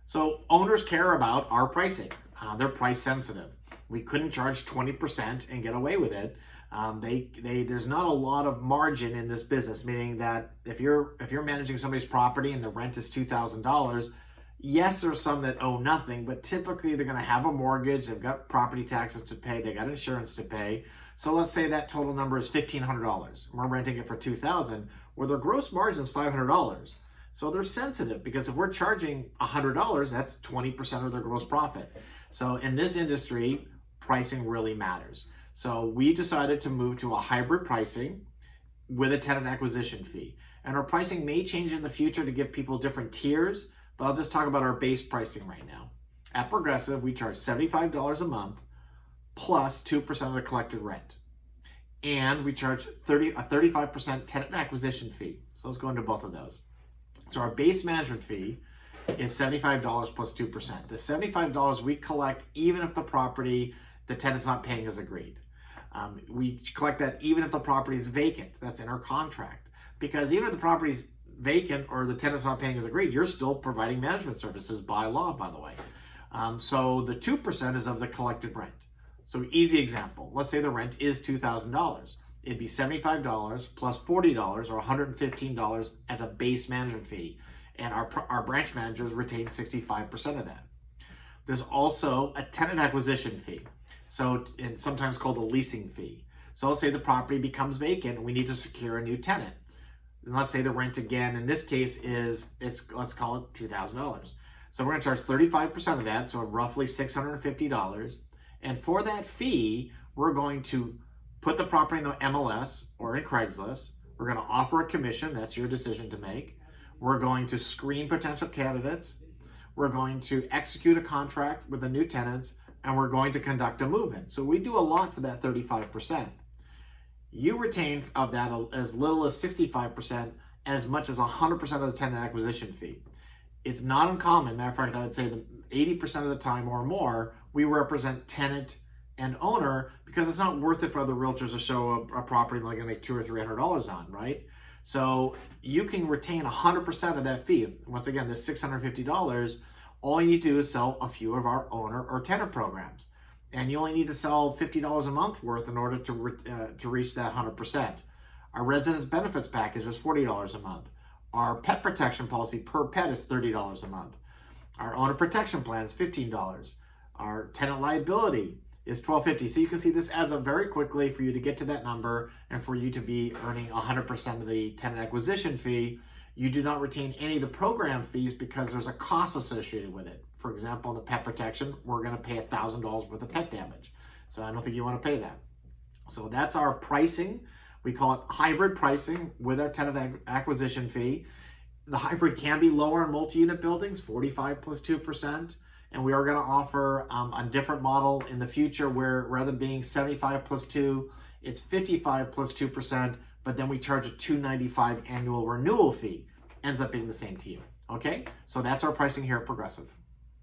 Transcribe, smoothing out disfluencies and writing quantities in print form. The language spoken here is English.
So owners care about our pricing. They're price sensitive. We couldn't charge 20% and get away with it. There's not a lot of margin in this business, meaning that if you're managing somebody's property and the rent is $2,000, yes, there's some that owe nothing, but typically they're going to have a mortgage, they've got property taxes to pay, they got insurance to pay. So let's say that total number is $1,500. We're renting it for $2,000, where their gross margin is $500. So they're sensitive because if we're charging $100, that's 20% of their gross profit. So in this industry, pricing really matters. So we decided to move to a hybrid pricing with a tenant acquisition fee. And our pricing may change in the future to give people different tiers, but I'll just talk about our base pricing right now. At Progressive, we charge $75 a month plus 2% of the collected rent. And we charge a 35% tenant acquisition fee. So let's go into both of those. So our base management fee is $75 plus 2%. The $75 we collect even if the tenant's not paying as agreed. We collect that even if the property is vacant. That's in our contract. Because even if the property's vacant or the tenant's not paying as agreed, you're still providing management services by law, by the way. So the 2% is of the collected rent. So easy example. Let's say the rent is $2,000. It'd be $75 plus $40 or $115 as a base management fee. And our branch managers retain 65% of that. There's also a tenant acquisition fee. So it's sometimes called a leasing fee. So let's say the property becomes vacant and we need to secure a new tenant. And let's say the rent again, in this case let's call it $2,000. So we're gonna charge 35% of that, so roughly $650. And for that fee, we're going to put the property in the MLS or in Craigslist. We're gonna offer a commission, that's your decision to make. We're going to screen potential candidates. We're going to execute a contract with the new tenants, and we're going to conduct a move-in. So we do a lot for that 35%. You retain of that as little as 65% and as much as 100% of the tenant acquisition fee. It's not uncommon. Matter of fact, I would say that 80% of the time or more, we represent tenant and owner because it's not worth it for other realtors to show a property they're gonna make $200 or $300 on, right? So you can retain 100% of that fee. Once again, this $650, all you need to do is sell a few of our owner or tenant programs. And you only need to sell $50 a month worth in order to reach that 100%. Our residence benefits package is $40 a month. Our pet protection policy per pet is $30 a month. Our owner protection plan is $15. Our tenant liability is $12.50. So you can see this adds up very quickly for you to get to that number and for you to be earning 100% of the tenant acquisition fee. You do not retain any of the program fees because there's a cost associated with it. For example, in the pet protection, we're going to pay $1,000 worth of pet damage. So I don't think you want to pay that. So that's our pricing. We call it hybrid pricing with our tenant acquisition fee. The hybrid can be lower in multi-unit buildings, 45 plus 2%. And we are going to offer a different model in the future where rather than being 75 plus 2, it's 55 plus 2%, but then we charge a $295 annual renewal fee. Ends up being the same to you. Okay? So that's our pricing here at Progressive.